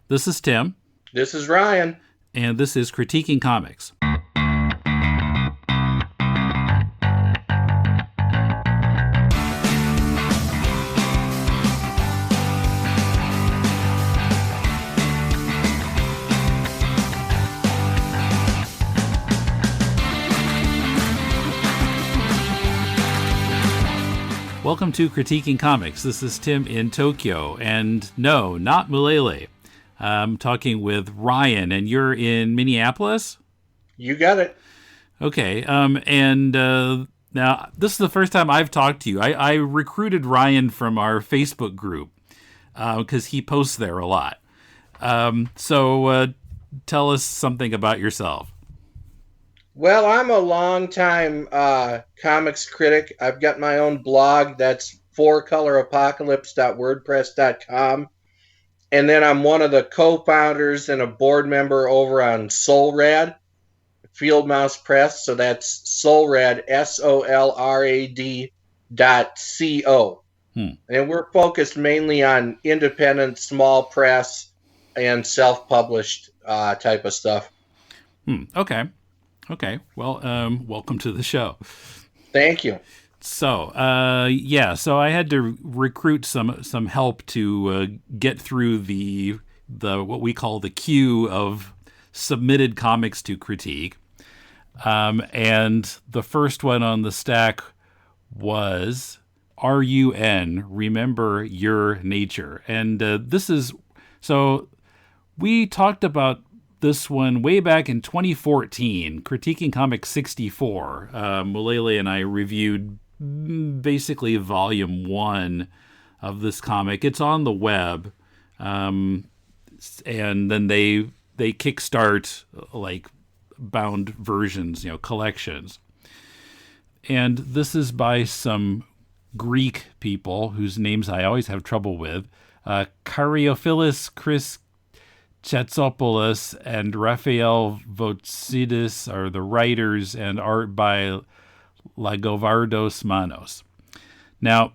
This is Tim. This is Ryan. And this is Critiquing Comics. Welcome to Critiquing Comics. This is Tim in Tokyo, and no, not Mulele. I'm talking with Ryan, and you're in Minneapolis? You got it. Okay, now this is the first time I've talked to you. I recruited Ryan from our Facebook group because he posts there a lot. So tell us something about yourself. Well, I'm a longtime comics critic. I've got my own blog. That's fourcoloropacalypse.wordpress.com. And then I'm one of the co-founders and a board member over on SOLRAD, Field Mouse Press. So that's SOLRAD, SOLRAD.co. And we're focused mainly on independent, small press, and self-published type of stuff. Okay. Well, welcome to the show. Thank you. So, so I had to recruit some help to get through the what we call the queue of submitted comics to critique. And the first one on the stack was R.u.N. Remember Your Nature. And we talked about this one way back in 2014, Critiquing Comics 64. Mulele and I reviewed basically volume 1 of this comic. It's on the web, and then they kickstart like bound versions, collections. And this is by some Greek people whose names I always have trouble with. Kariofillis Chris Hatzopoulos and Rafail Voutsidis are the writers, and art by Lagovardos Manos. Now,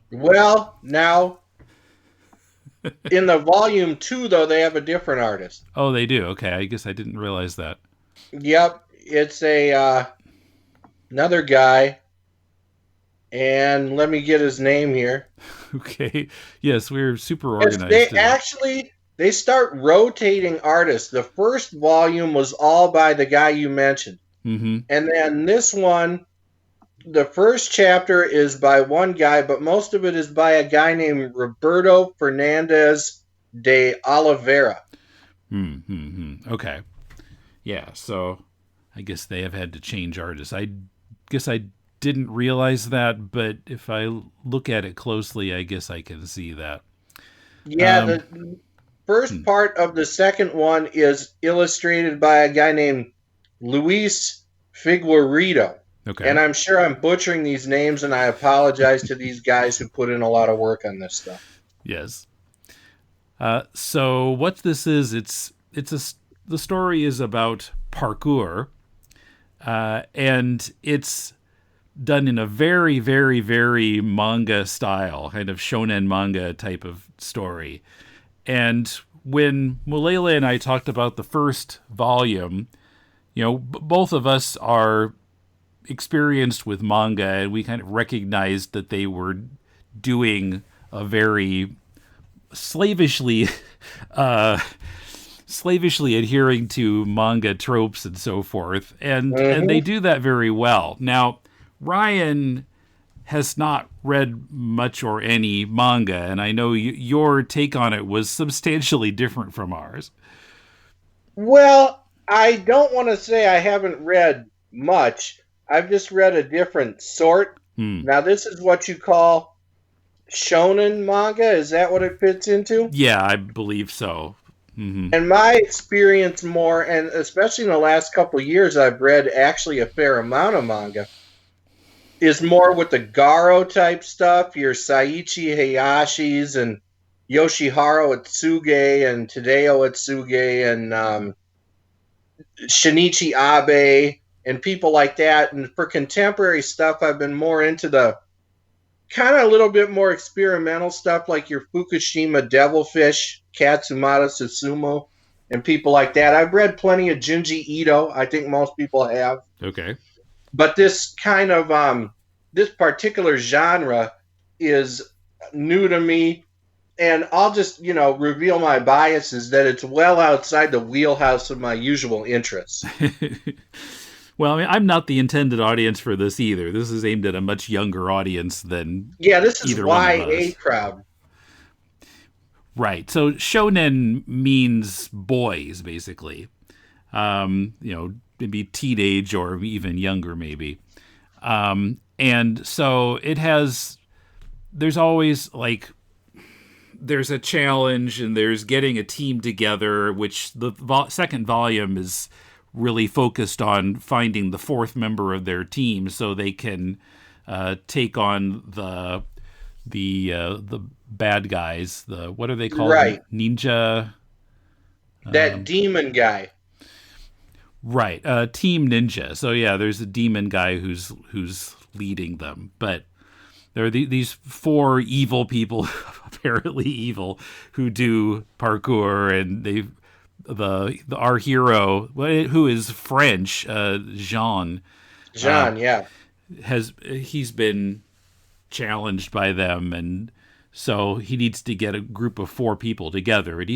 in the volume 2, though, they have a different artist. Oh, they do? Okay, I guess I didn't realize that. Yep, it's another guy, and let me get his name here. Okay, yes, we're super organized. They start rotating artists. The first volume was all by the guy you mentioned. Mm-hmm. And then this one, the first chapter is by one guy, but most of it is by a guy named Roberto Fernandes De Oliveira. Okay. Yeah, so I guess they have had to change artists. I guess I didn't realize that, but if I look at it closely, I guess I can see that. Yeah, the first part of the second one is illustrated by a guy named Luis Figueiredo. Okay. And I'm sure I'm butchering these names, and I apologize to these guys who put in a lot of work on this stuff. Yes. So what this is, the story is about parkour, and it's done in a very, very, very manga style, kind of shonen manga type of story. And when Mulele and I talked about the first volume, both of us are experienced with manga, and we kind of recognized that they were doing a very slavishly adhering to manga tropes and so forth. And they do that very well. Now, Ryan has not read much or any manga, and I know your take on it was substantially different from ours. Well, I don't want to say I haven't read much. I've just read a different sort. Now, this is what you call shonen manga? Is that what it fits into? Yeah, I believe so. Mm-hmm. And my experience more, and especially in the last couple of years, I've read actually a fair amount of manga, is more with the Garo type stuff, your Saiichi Hayashis and Yoshiharu Atsuge and Tadeo Atsuge and Shinichi Abe and people like that. And for contemporary stuff, I've been more into the kind of a little bit more experimental stuff like your Fukushima Devilfish, Katsumata Susumu. and people like that. I've read plenty of Junji Ito. I think most people have. Okay. But this kind of this particular genre is new to me, and I'll just reveal my biases that it's well outside the wheelhouse of my usual interests. Well, I mean, I'm not the intended audience for this either. This is aimed at a much younger audience than this is either one of YA us. crowd. Right. So shonen means boys, basically. Maybe teenage or even younger, maybe. And so there's always there's a challenge and there's getting a team together, which the second volume is really focused on finding the fourth member of their team so they can take on the bad guys. What are they called? Right. Ninja. That demon guy. Right. Team Ninja. So yeah, there's a demon guy who's leading them, but there are these four evil people, apparently evil, who do parkour, and our hero, who is French, Jean. Yeah. He's been challenged by them, and so he needs to get a group of four people together, and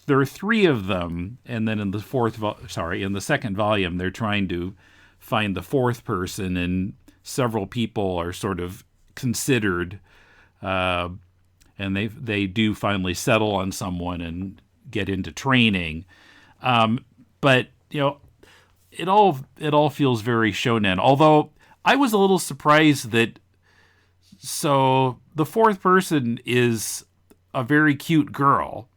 there are three of them, and then in the second volume, they're trying to find the fourth person, and several people are sort of considered, and they do finally settle on someone and get into training, but it all feels very shonen. Although I was a little surprised that the fourth person is a very cute girl.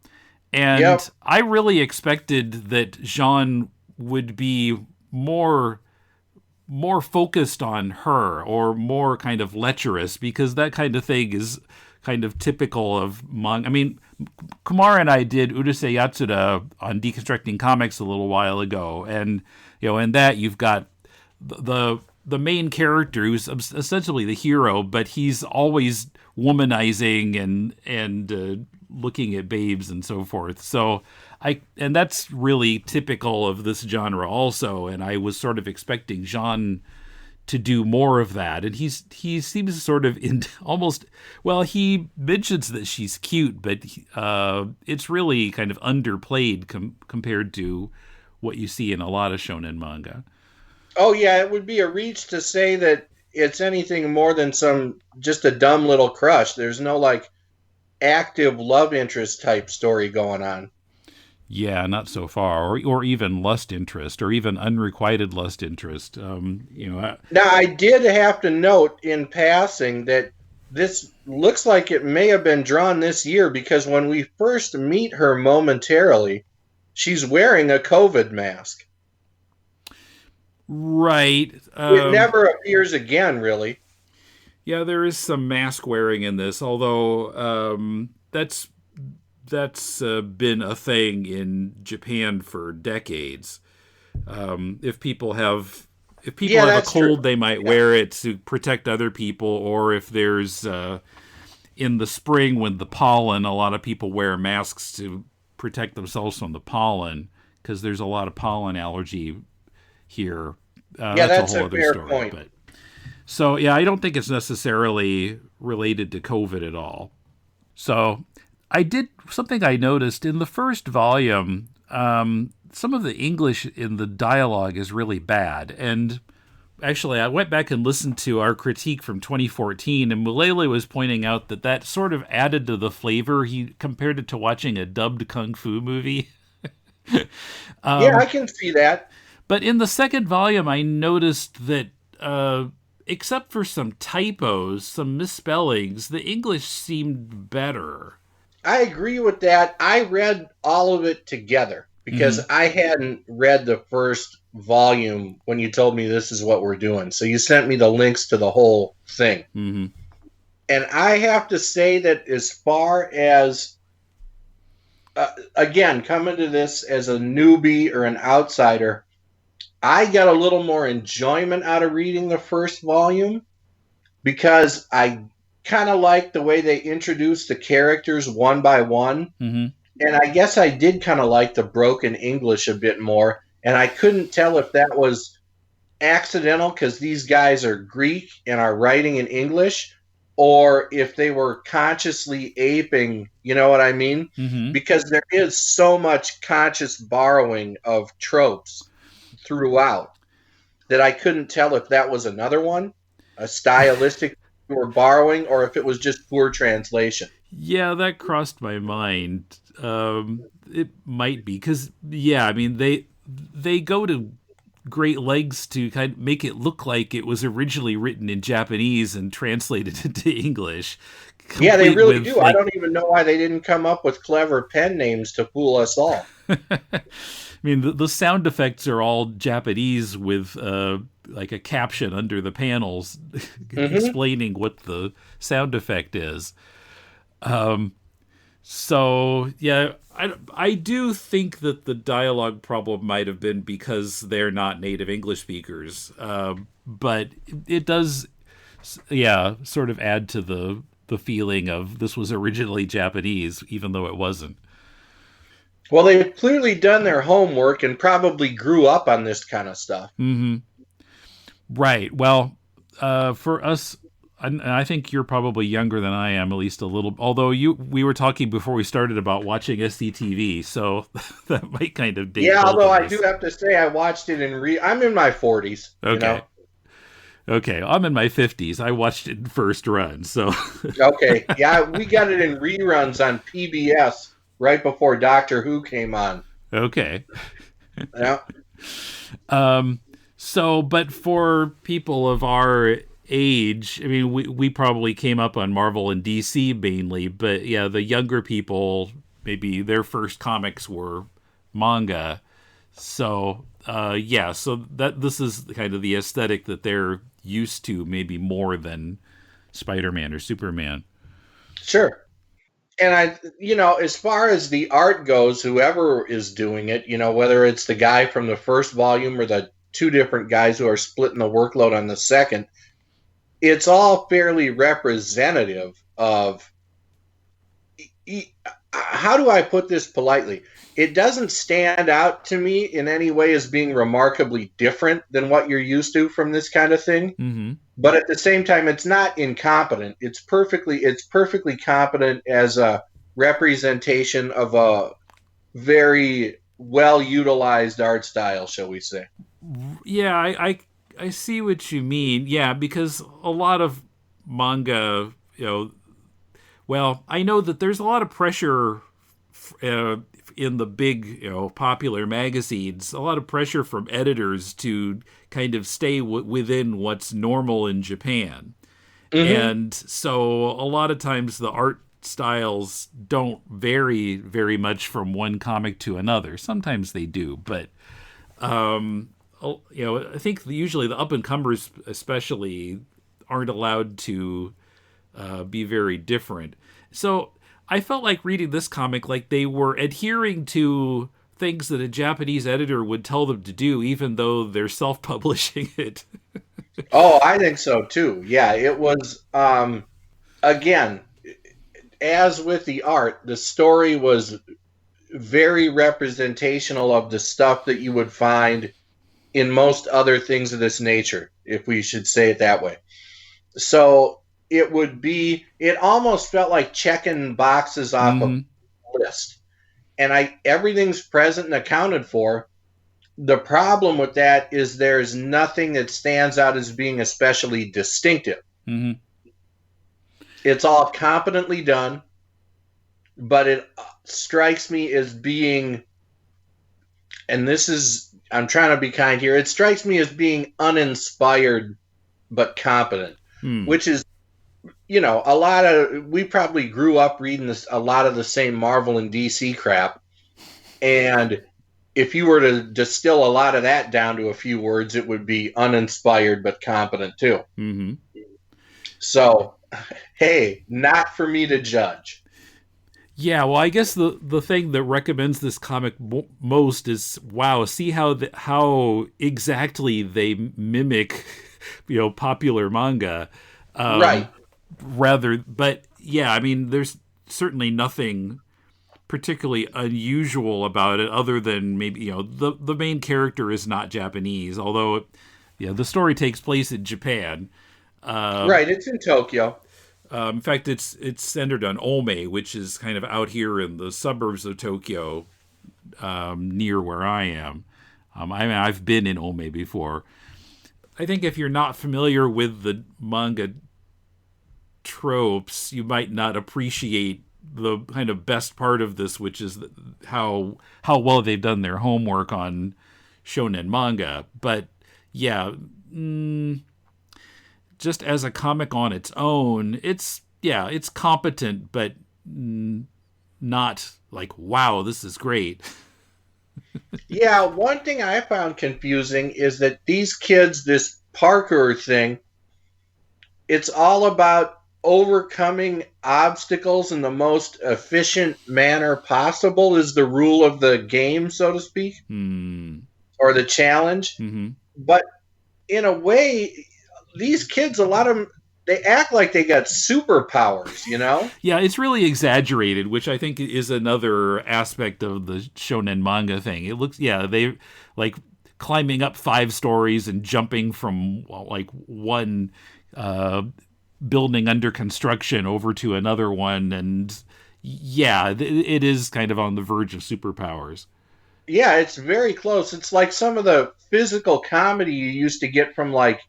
And I really expected that Jean would be more focused on her, or more kind of lecherous, because that kind of thing is kind of typical of manga. I mean, Kumar and I did Urusei Yatsura on Deconstructing Comics a little while ago, and in that you've got the main character who's essentially the hero, but he's always womanizing and looking at babes and so forth. So and that's really typical of this genre also. And I was sort of expecting Jean to do more of that. And he seems sort of he mentions that she's cute, but it's really kind of underplayed compared to what you see in a lot of shonen manga. Oh yeah, it would be a reach to say that it's anything more than just a dumb little crush. There's no active love interest type story going on. Yeah, not so far, or even lust interest, or even unrequited lust interest. Now, I did have to note in passing that this looks like it may have been drawn this year, because when we first meet her momentarily, she's wearing a COVID mask. Right. It never appears again, really. Yeah, there is some mask wearing in this, although that's been a thing in Japan for decades. If people have a cold, true. They might wear it to protect other people, or if there's in the spring when the pollen, a lot of people wear masks to protect themselves from the pollen, because there's a lot of pollen allergy here. That's a whole other fair story, point. But, so yeah, I don't think it's necessarily related to COVID at all. So something I noticed in the first volume, some of the English in the dialogue is really bad. And actually, I went back and listened to our critique from 2014, and Mulele was pointing out that sort of added to the flavor. He compared it to watching a dubbed kung fu movie. I can see that. But in the second volume, I noticed that except for some typos, some misspellings, the English seemed better. I agree with that. I read all of it together because I hadn't read the first volume when you told me this is what we're doing. So you sent me the links to the whole thing. Mm-hmm. And I have to say that as far as, again, coming to this as a newbie or an outsider, I got a little more enjoyment out of reading the first volume because I kind of like the way they introduced the characters one by one. Mm-hmm. And I guess I did kind of like the broken English a bit more. And I couldn't tell if that was accidental because these guys are Greek and are writing in English, or if they were consciously aping, you know what I mean? Mm-hmm. Because there is so much conscious borrowing of tropes throughout that I couldn't tell if that was another one, a stylistic or borrowing, or if it was just poor translation. Yeah, that crossed my mind. It might be because, yeah, I mean they go to great lengths to kind of make it look like it was originally written in Japanese and translated into English. Yeah, they really do. Like, I don't even know why they didn't come up with clever pen names to fool us all. I mean, the sound effects are all Japanese with like a caption under the panels explaining what the sound effect is. So, yeah, I do think that the dialogue problem might have been because they're not native English speakers. But it does, yeah, sort of add to the feeling of this was originally Japanese, even though it wasn't. Well, they've clearly done their homework and probably grew up on this kind of stuff. Mm-hmm. Right. Well, for us, and I think you're probably younger than I am, at least a little. Although we were talking before we started about watching SCTV, so that might kind of date. Yeah, both although of I us. do have to say I watched it I'm in my 40s. Okay. You know? Okay, I'm in my 50s. I watched it in first run, so. Okay. Yeah, we got it in reruns on PBS right before Doctor Who came on. Okay. Yeah. So, but for people of our age, I mean, we probably came up on Marvel and DC mainly, but yeah, the younger people, maybe their first comics were manga. So, yeah, so that this is kind of the aesthetic that they're used to, maybe more than Spider-Man or Superman. Sure. And as far as the art goes, whoever is doing it, whether it's the guy from the first volume or the two different guys who are splitting the workload on the second, it's all fairly representative of, how do I put this politely? It doesn't stand out to me in any way as being remarkably different than what you're used to from this kind of thing. Mm-hmm. But at the same time, it's not incompetent. It's perfectly competent as a representation of a very well-utilized art style, shall we say. Yeah, I see what you mean. Yeah, because a lot of manga, well, I know that there's a lot of pressure in the big, popular magazines, a lot of pressure from editors to kind of stay within what's normal in Japan. Mm-hmm. And so a lot of times the art styles don't vary very much from one comic to another. Sometimes they do, but I think usually the up-and-comers especially aren't allowed to be very different. So I felt like reading this comic like they were adhering to things that a Japanese editor would tell them to do, even though they're self-publishing it. Oh, I think so too. Yeah, it was, again, as with the art, the story was very representational of the stuff that you would find in most other things of this nature, if we should say it that way. So it almost felt like checking boxes off a list. And everything's present and accounted for. The problem with that is there's nothing that stands out as being especially distinctive. Mm-hmm. It's all competently done, but it strikes me as being, and I'm trying to be kind here, it strikes me as being uninspired but competent, which is, we probably grew up reading a lot of the same Marvel and DC crap. And if you were to distill a lot of that down to a few words, it would be uninspired but competent too. Mm-hmm. So, hey, not for me to judge. Yeah, well, I guess the thing that recommends this comic most is, wow, see how exactly they mimic, popular manga. Right. But yeah, I mean, there's certainly nothing particularly unusual about it, other than maybe the main character is not Japanese, although the story takes place in Japan. Right, it's in Tokyo. In fact, it's centered on Ome, which is kind of out here in the suburbs of Tokyo, near where I am. I've been in Ome before. I think if you're not familiar with the manga tropes, you might not appreciate the kind of best part of this, which is how well they've done their homework on shonen manga. But yeah, just as a comic on its own, it's competent, but not like, wow, this is great. Yeah, one thing I found confusing is that these kids, this parkour thing, it's all about overcoming obstacles in the most efficient manner possible is the rule of the game, so to speak, or the challenge. Mm-hmm. But in a way, these kids, a lot of them, they act like they got superpowers, Yeah, it's really exaggerated, which I think is another aspect of the shonen manga thing. It looks, they like climbing up 5 stories and jumping from like one building under construction over to another one, and it is kind of on the verge of superpowers. Yeah, it's very close. It's like some of the physical comedy you used to get from, like,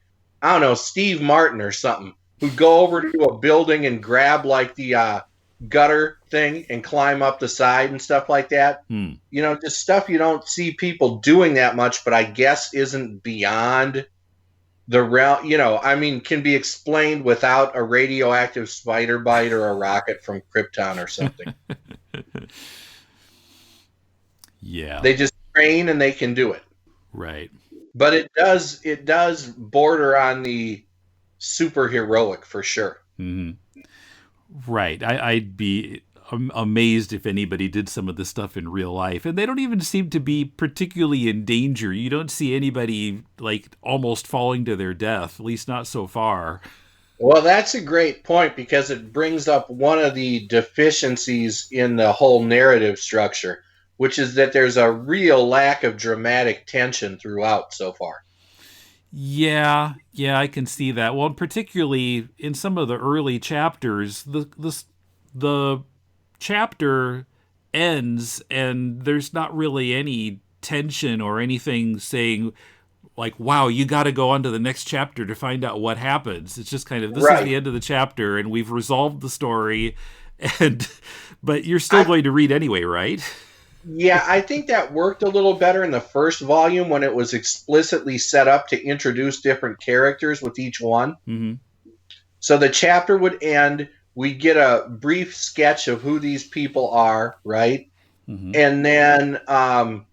I don't know, Steve Martin or something, who'd go over to a building and grab like the gutter thing and climb up the side and stuff like that. Just stuff you don't see people doing that much, but I guess isn't beyond the realm, can be explained without a radioactive spider bite or a rocket from Krypton or something. Yeah. They just train and they can do it. Right. But it does border on the superheroic for sure. Mm-hmm. Right. I'd be amazed if anybody did some of this stuff in real life. And they don't even seem to be particularly in danger. You don't see anybody like almost falling to their death, at least not so far. Well, that's a great point because it brings up one of the deficiencies in the whole narrative structure, which is that there's a real lack of dramatic tension throughout so far. Yeah, I can see that. Well, particularly in some of the early chapters, the chapter ends and there's not really any tension or anything saying like, wow, you got to go on to the next chapter to find out what happens. It's just kind of, this is the end of the chapter and we've resolved the story, but you're still going to read anyway, right? Yeah, I think that worked a little better in the first volume when it was explicitly set up to introduce different characters with each one. Mm-hmm. So the chapter would end, we'd get a brief sketch of who these people are, right? Mm-hmm. And then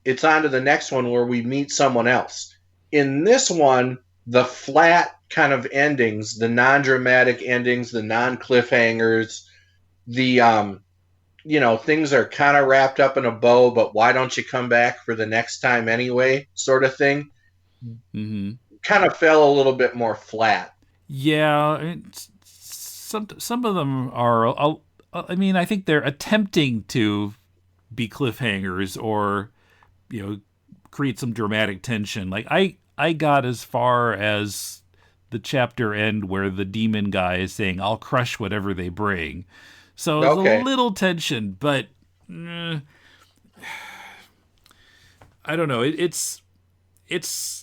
it's on to the next one where we meet someone else. In this one, the flat kind of endings, the non-dramatic endings, the non-cliffhangers, the things are kind of wrapped up in a bow, but why don't you come back for the next time anyway, sort of thing. Mm-hmm. Kind of fell a little bit more flat. Yeah, some of them are. I think they're attempting to be cliffhangers or, create some dramatic tension. Like I got as far as the chapter end where the demon guy is saying, "I'll crush whatever they bring." So there's a little tension, but I don't know. It's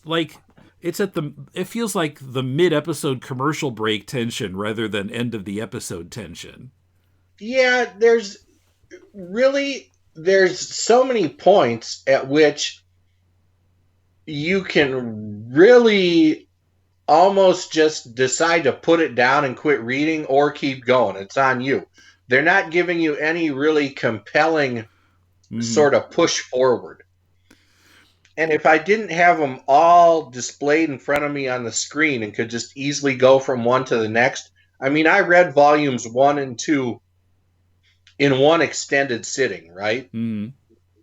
like it feels like the mid-episode commercial break tension rather than end of the episode tension. Yeah, there's so many points at which you can really almost just decide to put it down and quit reading or keep going. It's on you. They're not giving you any really compelling sort of push forward. And if I didn't have them all displayed in front of me on the screen and could just easily go from one to the next, I read volumes 1 and 2 in one extended sitting, right? Mm.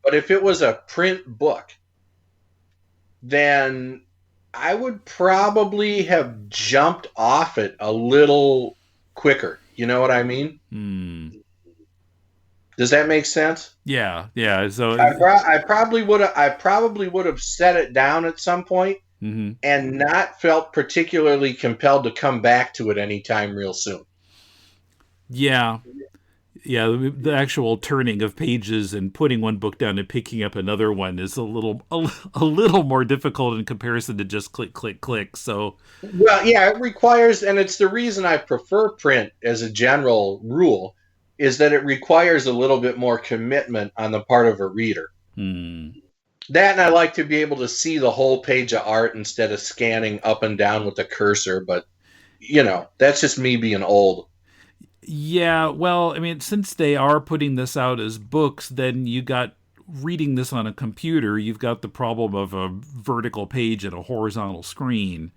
But if it was a print book, then I would probably have jumped off it a little quicker. You know what I mean? Does that make sense? Yeah, yeah. So, I probably would have set it down at some point mm-hmm. and not felt particularly compelled to come back to it anytime real soon. Yeah, yeah. The actual turning of pages and putting one book down and picking up another one is a little more difficult in comparison to just click, click, click. So, Well, yeah, it requires, and it's the reason I prefer print as a general rule, is that it requires a little bit more commitment on the part of a reader. That, and I like to be able to see the whole page of art instead of scanning up and down with the cursor. But, that's just me being old. Yeah, well, I mean, since they are putting this out as books, then you got reading this on a computer, you've got the problem of a vertical page and a horizontal screen.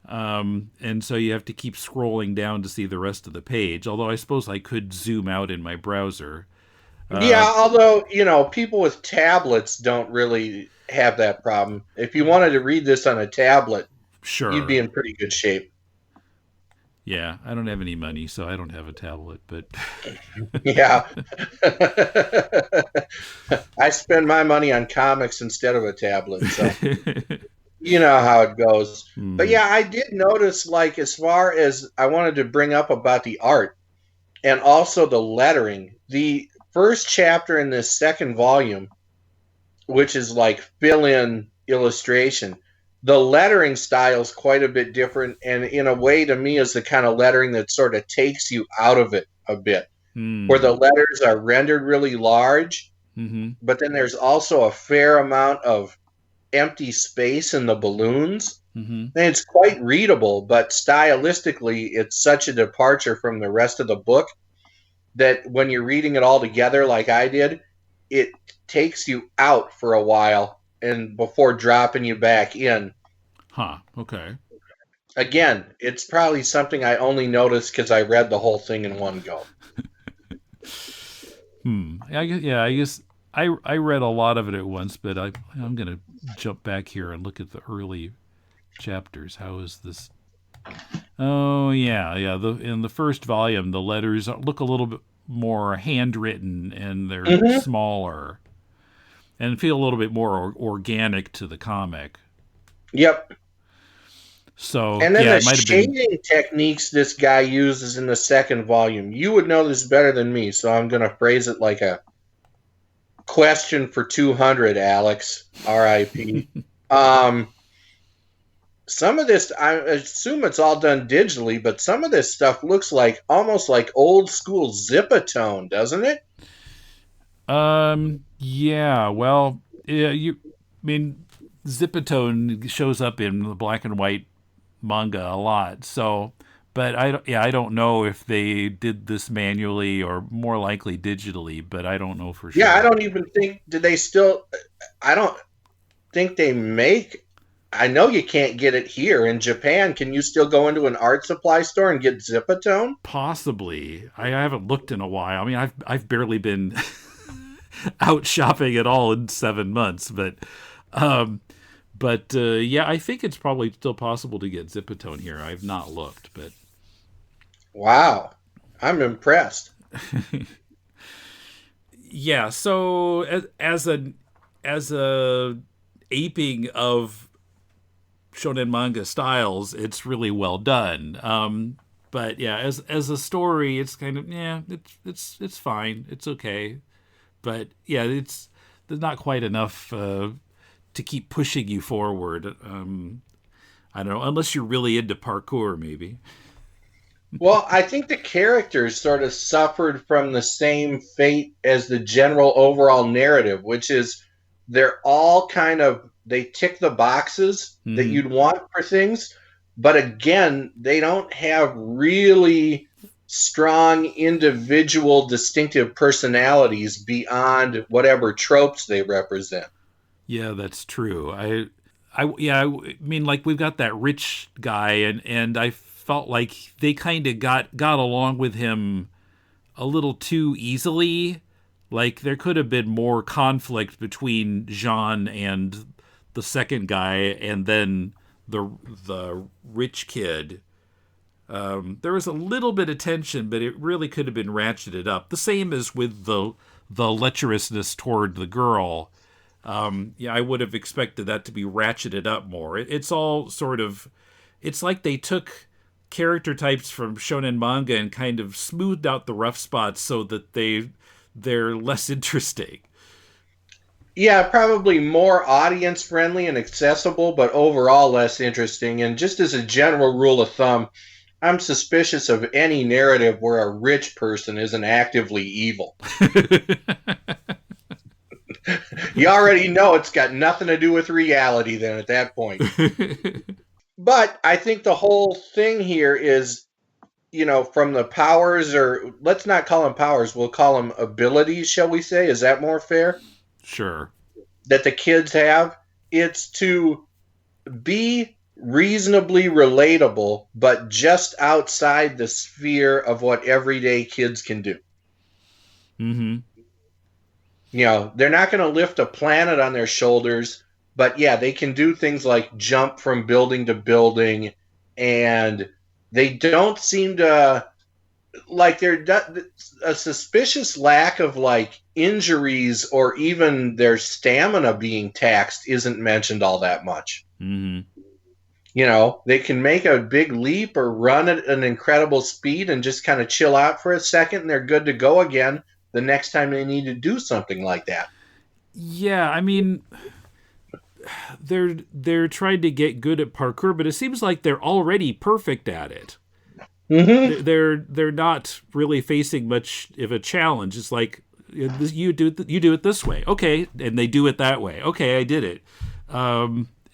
And so you have to keep scrolling down to see the rest of the page. Although I suppose I could zoom out in my browser. Yeah, although, people with tablets don't really have that problem. If you wanted to read this on a tablet, sure, you'd be in pretty good shape. Yeah, I don't have any money, so I don't have a tablet, but yeah. I spend my money on comics instead of a tablet, so you know how it goes. But yeah, I did notice, like, as far as I wanted to bring up about the art and also the lettering, the first chapter in this second volume, which is like fill-in illustration, the lettering style is quite a bit different, and in a way, to me, is the kind of lettering that sort of takes you out of it a bit, where the letters are rendered really large, but then there's also a fair amount of empty space in the balloons, and it's quite readable, but stylistically, it's such a departure from the rest of the book that when you're reading it all together like I did, it takes you out for a while and before dropping you back in. Huh, okay. Again, it's probably something I only noticed because I read the whole thing in one go. I guess I read a lot of it at once, but I'm going to jump back here and look at the early chapters. How is this? Oh, yeah. In the first volume, the letters look a little bit more handwritten, and they're smaller and feel a little bit more organic to the comic. Yep. So, and then yeah, the shading techniques this guy uses in the second volume. You would know this better than me, so I'm going to phrase it like a question for 200, Alex. R.I.P. Some of this, I assume it's all done digitally, but some of this stuff looks like almost like old school Zipatone, doesn't it? Yeah. Well, Zipatone shows up in the black and white manga a lot. So, but I don't know if they did this manually or more likely digitally, but I don't know for sure. Yeah, I don't even think, I don't think they make, I know you can't get it here in Japan. Can you still go into an art supply store and get Zipatone? Possibly. I haven't looked in a while. I mean, I've barely been out shopping at all in 7 months, but yeah, I think it's probably still possible to get Zipatone here. I've not looked, but wow, I'm impressed. Yeah, so as a aping of shonen manga styles, it's really well done. But yeah, as a story, it's kind of it's fine, it's okay, but yeah, there's not quite enough to keep pushing you forward. I don't know, unless you're really into parkour, maybe. Well, I think the characters sort of suffered from the same fate as the general overall narrative, which is they're all they tick the boxes that you'd want for things, but again, they don't have really strong individual distinctive personalities beyond whatever tropes they represent. Yeah, that's true. I mean, like, we've got that rich guy, and I felt like they kind of got along with him a little too easily. Like, there could have been more conflict between Jean and the second guy, and then the rich kid. There was a little bit of tension, but it really could have been ratcheted up. The same as with the the lecherousness toward the girl. I would have expected that to be ratcheted up more. It's all sort of, it's like they took character types from shonen manga and kind of smoothed out the rough spots so that they're less interesting. Yeah, probably more audience friendly and accessible, but overall less interesting. And just as a general rule of thumb, I'm suspicious of any narrative where a rich person isn't actively evil. You already know it's got nothing to do with reality then at that point. But I think the whole thing here is, from the powers, or let's not call them powers, we'll call them abilities, shall we say? Is that more fair? Sure. That the kids have. It's to be reasonably relatable, but just outside the sphere of what everyday kids can do. Mm-hmm. They're not going to lift a planet on their shoulders, but yeah, they can do things like jump from building to building, and they don't seem to, like, they're a suspicious lack of, like, injuries or even their stamina being taxed isn't mentioned all that much. Mm-hmm. They can make a big leap or run at an incredible speed and just kind of chill out for a second, and they're good to go again the next time they need to do something like that. Yeah, I mean, they're trying to get good at parkour, but it seems like they're already perfect at it. Mm-hmm. They're not really facing much of a challenge. It's like, you do it this way, okay, and they do it that way. Okay, I did it.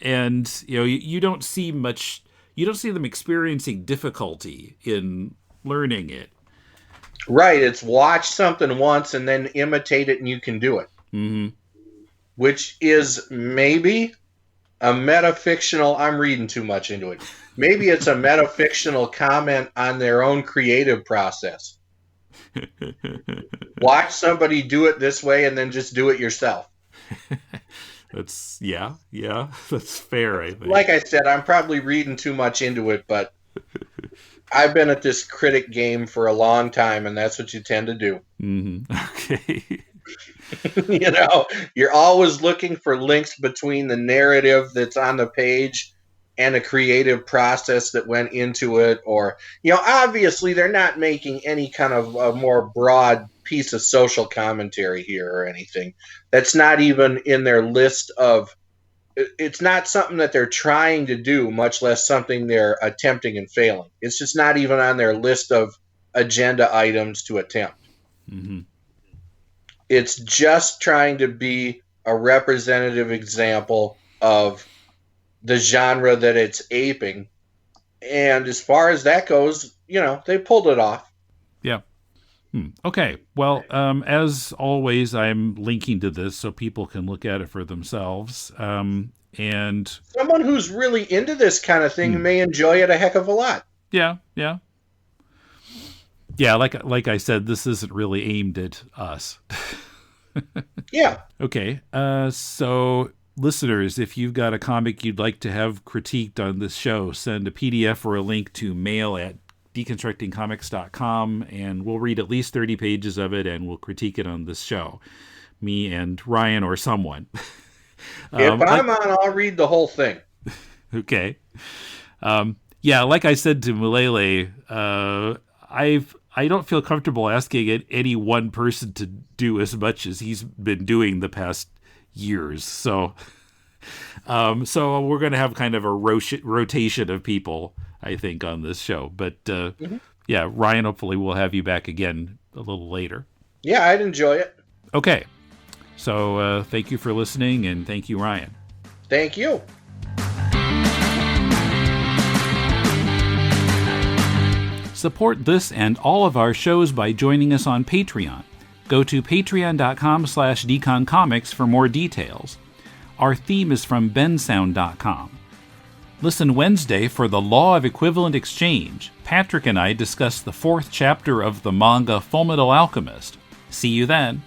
And you don't see much. You don't see them experiencing difficulty in learning it. Right, it's watch something once and then imitate it and you can do it. Mm-hmm. Which is maybe a metafictional, I'm reading too much into it. Maybe it's a metafictional comment on their own creative process. Watch somebody do it this way and then just do it yourself. That's fair, I think. Like I said, I'm probably reading too much into it, but I've been at this critic game for a long time, and that's what you tend to do. Mm-hmm. Okay. You're always looking for links between the narrative that's on the page and a creative process that went into it. Or, obviously they're not making any kind of a more broad piece of social commentary here or anything. That's not even in their list of... It's not something that they're trying to do, much less something they're attempting and failing. It's just not even on their list of agenda items to attempt. Mm-hmm. It's just trying to be a representative example of the genre that it's aping. And as far as that goes, they pulled it off. Yeah. Okay. Well, as always, I'm linking to this so people can look at it for themselves. And someone who's really into this kind of thing may enjoy it a heck of a lot. Yeah. Like I said, this isn't really aimed at us. Yeah. Okay. So listeners, if you've got a comic you'd like to have critiqued on this show, send a PDF or a link to mail@deconstructingcomics.com, and we'll read at least 30 pages of it and we'll critique it on this show. Me and Ryan or someone. If I'm on, I'll read the whole thing. Okay. Like I said to Mulele, I don't feel comfortable asking any one person to do as much as he's been doing the past years. So we're going to have kind of a rotation of people, I think, on this show. But Ryan, hopefully we'll have you back again a little later. Yeah, I'd enjoy it. Okay. So thank you for listening, and thank you, Ryan. Thank you. Support this and all of our shows by joining us on Patreon. Go to patreon.com/deconcomics for more details. Our theme is from bensound.com. Listen Wednesday for The Law of Equivalent Exchange. Patrick and I discuss the 4th chapter of the manga Fullmetal Alchemist. See you then.